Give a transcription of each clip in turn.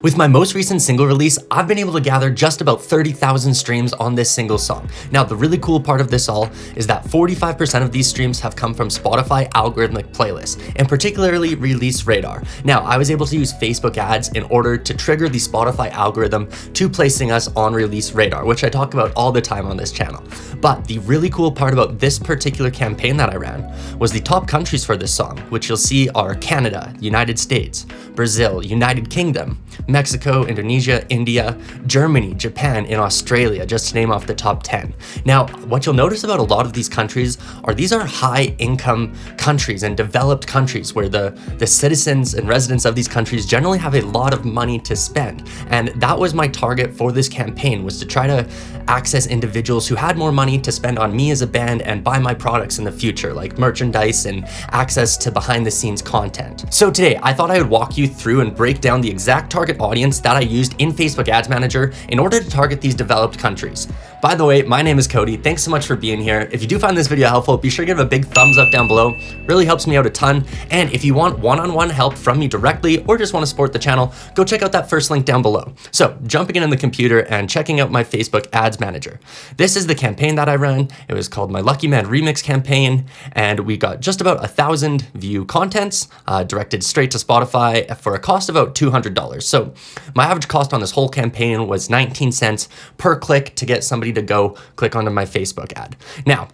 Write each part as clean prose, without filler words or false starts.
With my most recent single release, I've been able to gather just about 30,000 streams on this single song. Now, the really cool part of this all is that 45% of these streams have come from Spotify algorithmic playlists, and particularly Release Radar. Now, I was able to use Facebook ads in order to trigger the Spotify algorithm to placing us on Release Radar, which I talk about all the time on this channel. But the really cool part about this particular campaign that I ran was the top countries for this song, which you'll see are Canada, United States, Brazil, United Kingdom, Mexico, Indonesia, India, Germany, Japan, and Australia, just to name off the top 10. Now, what you'll notice about a lot of these countries are these are high income countries and developed countries where the citizens and residents of these countries generally have a lot of money to spend. And that was my target for this campaign, was to try to access individuals who had more money to spend on me as a band and buy my products in the future, like merchandise and access to behind the scenes content. So today, I thought I would walk you through and break down the exact target audience that I used in Facebook Ads Manager in order to target these developed countries. By the way, my name is Cody. Thanks so much for being here. If you do find this video helpful, be sure to give a big thumbs up down below. Really helps me out a ton. And if you want one-on-one help from me directly or just want to support the channel, go check out that first link down below. So jumping in the computer and checking out my Facebook Ads Manager. This is the campaign that I ran. It was called my Lucky Man Remix campaign, and we got just about 1,000 view contents directed straight to Spotify for a cost of about $200. So my average cost on this whole campaign was 19 cents per click to get somebody to go click onto my Facebook ad. Now,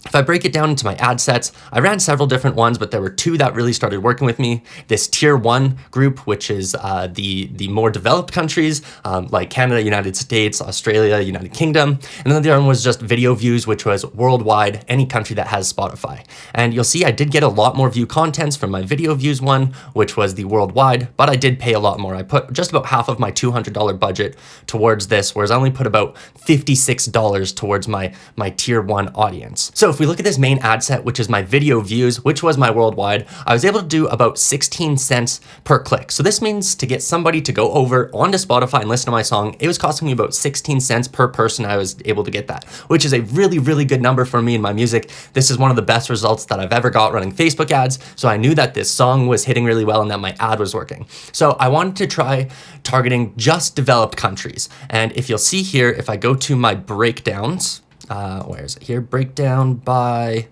if I break it down into my ad sets, I ran several different ones, but there were two that really started working with me. This tier 1 group, which is the more developed countries like Canada, United States, Australia, United Kingdom. And then the other one was just video views, which was worldwide, any country that has Spotify. And you'll see I did get a lot more view contents from my video views one, which was the worldwide, but I did pay a lot more. I put just about half of my $200 budget towards this, whereas I only put about $56 towards my tier 1 audience. So if we look at this main ad set, which is my video views, which was my worldwide, I was able to do about 16 cents per click. So this means to get somebody to go over onto Spotify and listen to my song, it was costing me about 16 cents per person. I was able to get that, which is a really, really good number for me in my music. This is one of the best results that I've ever got running Facebook ads. So I knew that this song was hitting really well and that my ad was working. So I wanted to try targeting just developed countries. And if you'll see here, if I go to my breakdowns, where is it here? Breakdown by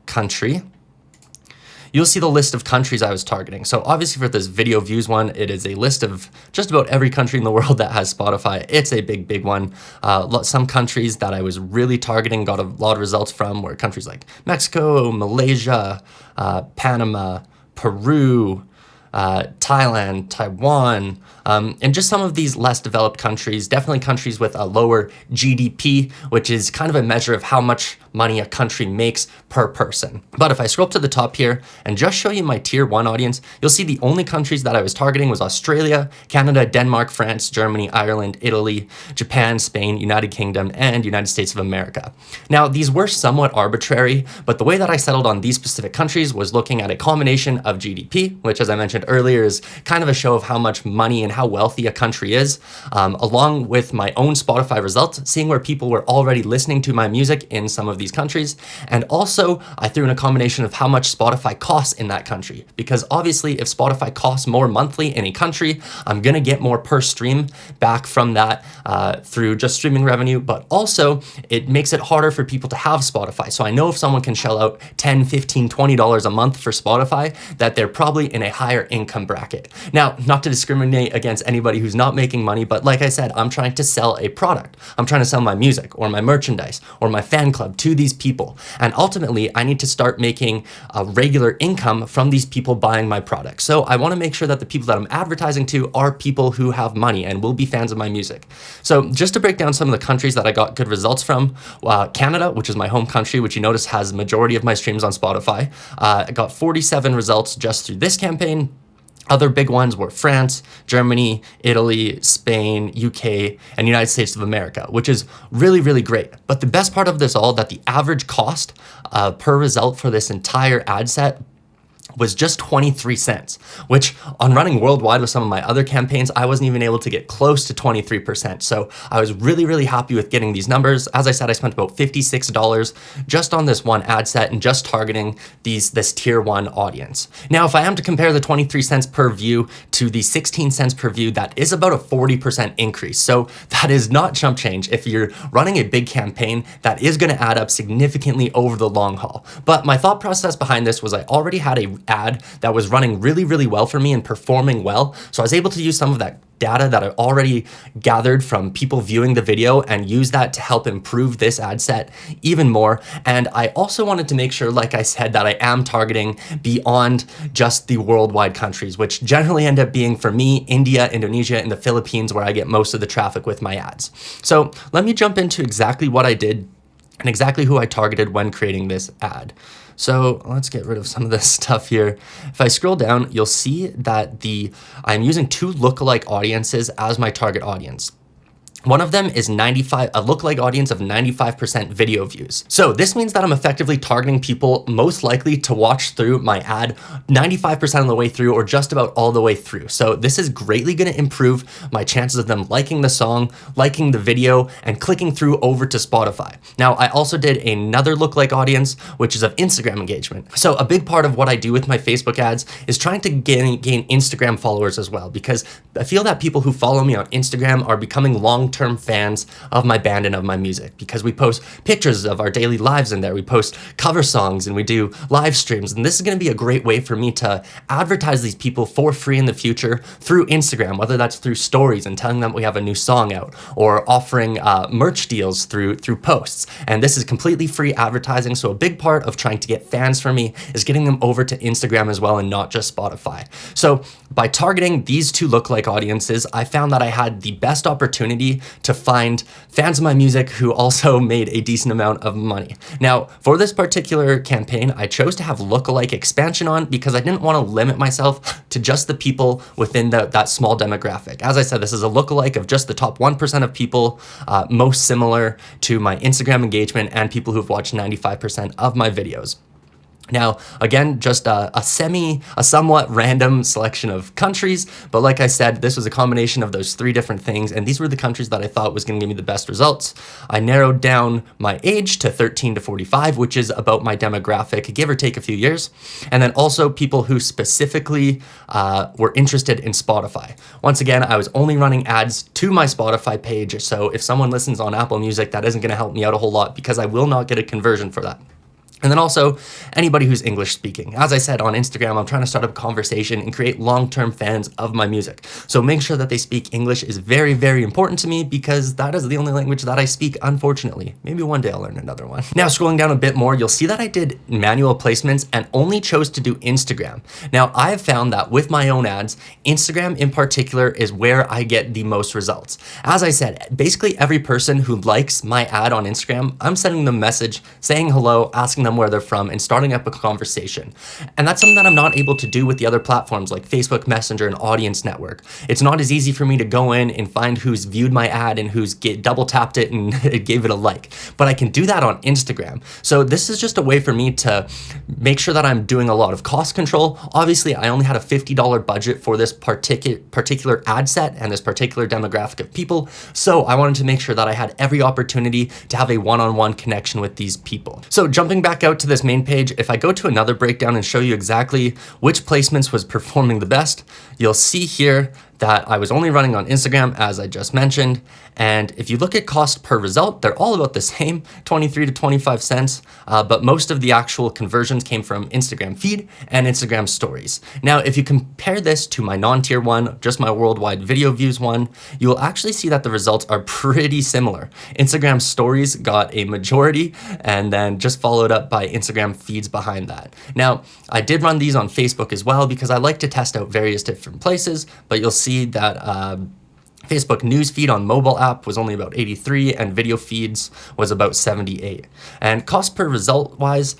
country. You'll see the list of countries I was targeting. So obviously for this video views one, it is a list of just about every country in the world that has Spotify. It's a big, big one. Some countries that I was really targeting, got a lot of results from, were countries like Mexico, Malaysia, Panama, Peru, Thailand, Taiwan, and just some of these less developed countries, definitely countries with a lower GDP, which is kind of a measure of how much money a country makes per person. But if I scroll up to the top here and just show you my tier 1 audience, you'll see the only countries that I was targeting was Australia, Canada, Denmark, France, Germany, Ireland, Italy, Japan, Spain, United Kingdom, and United States of America. Now, these were somewhat arbitrary, but the way that I settled on these specific countries was looking at a combination of GDP, which, as I mentioned earlier, is kind of a show of how much money and how wealthy a country is, along with my own Spotify results, seeing where people were already listening to my music in some of these countries. And also I threw in a combination of how much Spotify costs in that country, because obviously if Spotify costs more monthly in a country, I'm gonna get more per stream back from that through just streaming revenue, but also it makes it harder for people to have Spotify. So I know if someone can shell out $10, $15, $20 a month for Spotify, that they're probably in a higher income bracket. Now, not to discriminate against anybody who's not making money, but like I said, I'm trying to sell a product. I'm trying to sell my music or my merchandise or my fan club to these people. And ultimately, I need to start making a regular income from these people buying my product. So I want to make sure that the people that I'm advertising to are people who have money and will be fans of my music. So just to break down some of the countries that I got good results from, Canada, which is my home country, which you notice has the majority of my streams on Spotify, I got 47 results just through this campaign. Other big ones were France, Germany, Italy, Spain, UK, and United States of America, which is really, really great. But the best part of this all, that the average cost per result for this entire ad set was just 23 cents, which on running worldwide with some of my other campaigns, I wasn't even able to get close to 23%. So I was really, really happy with getting these numbers. As I said, I spent about $56 just on this one ad set and just targeting this tier 1 audience. Now, if I am to compare the 23 cents per view to the 16 cents per view, that is about a 40% increase. So that is not chump change. If you're running a big campaign, that is going to add up significantly over the long haul. But my thought process behind this was I already had a ad that was running really, really well for me and performing well. So I was able to use some of that data that I already gathered from people viewing the video and use that to help improve this ad set even more. And I also wanted to make sure, like I said, that I am targeting beyond just the worldwide countries, which generally end up being, for me, India, Indonesia, and the Philippines, where I get most of the traffic with my ads. So let me jump into exactly what I did and exactly who I targeted when creating this ad. So let's get rid of some of this stuff here. If I scroll down, you'll see that I'm using 2 lookalike audiences as my target audience. One of them is a lookalike audience of 95% video views. So this means that I'm effectively targeting people most likely to watch through my ad 95% of the way through or just about all the way through. So this is greatly going to improve my chances of them liking the song, liking the video, and clicking through over to Spotify. Now, I also did another lookalike audience, which is of Instagram engagement. So a big part of what I do with my Facebook ads is trying to gain Instagram followers as well, because I feel that people who follow me on Instagram are becoming long-term fans of my band and of my music, because we post pictures of our daily lives in there. We post cover songs and we do live streams. And this is going to be a great way for me to advertise these people for free in the future through Instagram, whether that's through stories and telling them we have a new song out, or offering merch deals through posts. And this is completely free advertising. So a big part of trying to get fans for me is getting them over to Instagram as well, and not just Spotify. So by targeting these 2 lookalike audiences, I found that I had the best opportunity to find fans of my music who also made a decent amount of money. Now, for this particular campaign, I chose to have lookalike expansion on because I didn't want to limit myself to just the people within that small demographic. As I said, this is a lookalike of just the top 1% of people, most similar to my Instagram engagement and people who've watched 95% of my videos. Now, again, just a somewhat random selection of countries, but like I said, this was a combination of those 3 different things, and these were the countries that I thought was going to give me the best results. I narrowed down my age to 13 to 45, which is about my demographic, give or take a few years, and then also people who specifically were interested in Spotify. Once again, I was only running ads to my Spotify page, so if someone listens on Apple Music, that isn't going to help me out a whole lot because I will not get a conversion for that. And then also anybody who's English speaking. As I said, on Instagram, I'm trying to start up a conversation and create long-term fans of my music. So make sure that they speak English is very, very important to me, because that is the only language that I speak, unfortunately. Maybe one day I'll learn another one. Now, scrolling down a bit more, you'll see that I did manual placements and only chose to do Instagram. Now, I have found that with my own ads, Instagram in particular is where I get the most results. As I said, basically every person who likes my ad on Instagram, I'm sending them a message, saying hello, asking them where they're from, and starting up a conversation. And that's something that I'm not able to do with the other platforms like Facebook Messenger and Audience Network. It's not as easy for me to go in and find who's viewed my ad and who's double tapped it and gave it a like, but I can do that on Instagram. So this is just a way for me to make sure that I'm doing a lot of cost control. Obviously, I only had a $50 budget for this particular ad set and this particular demographic of people, so I wanted to make sure that I had every opportunity to have a one-on-one connection with these people. So jumping back out to this main page, if I go to another breakdown and show you exactly which placements was performing the best, you'll see here that I was only running on Instagram, as I just mentioned. And if you look at cost per result, they're all about the same, 23 to 25 cents, but most of the actual conversions came from Instagram feed and Instagram stories. Now, if you compare this to my non-tier one, just my worldwide video views one, you will actually see that the results are pretty similar. Instagram stories got a majority, and then just followed up by Instagram feeds behind that. Now, I did run these on Facebook as well, because I like to test out various different places, but you'll see that Facebook newsfeed on mobile app was only about 83, and video feeds was about 78. And cost per result wise,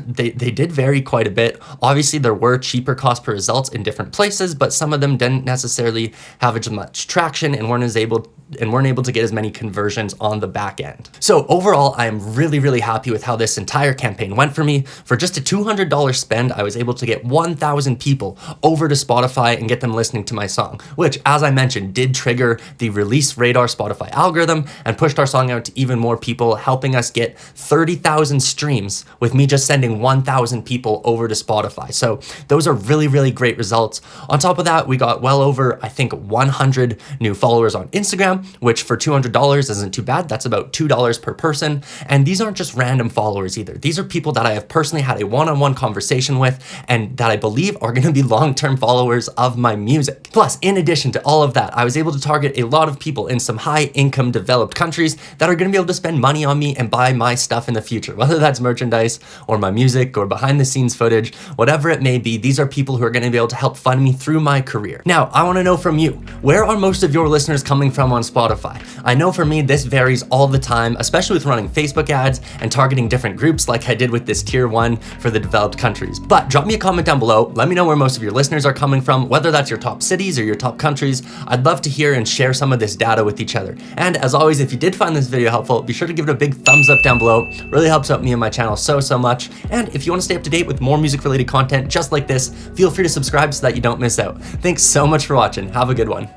they did vary quite a bit. Obviously, there were cheaper cost per results in different places, but some of them didn't necessarily have as much traction and weren't able to get as many conversions on the back end. So overall, I am really happy with how this entire campaign went for me. For just a $200 spend, I was able to get 1,000 people over to Spotify and get them listening to my song, which, as I mentioned, did trigger the Release Radar Spotify algorithm and pushed our song out to even more people, helping us get 30,000 streams with me just sending 1,000 people over to Spotify. So those are really great results. On top of that, we got well over, I think, 100 new followers on Instagram, which for $200 isn't too bad. That's about $2 per person. And these aren't just random followers either. These are people that I have personally had a one-on-one conversation with and that I believe are going to be long-term followers of my music. Plus, in addition to all of that, I was able to target a lot of people in some high-income developed countries that are going to be able to spend money on me and buy my stuff in the future, whether that's merchandise or my music or behind-the-scenes footage, whatever it may be. These are people who are going to be able to help fund me through my career. Now, I want to know from you, where are most of your listeners coming from on Spotify? I know for me, this varies all the time, especially with running Facebook ads and targeting different groups like I did with this tier 1 for the developed countries. But drop me a comment down below. Let me know where most of your listeners are coming from, whether that's your top cities or your top countries. I'd love to hear and share some of this data with each other. And as always, if you did find this video helpful, be sure to give it a big thumbs up down below. Really helps out me and my channel so much. And if you want to stay up to date with more music related content just like this, feel free to subscribe so that you don't miss out. Thanks so much for watching. Have a good one.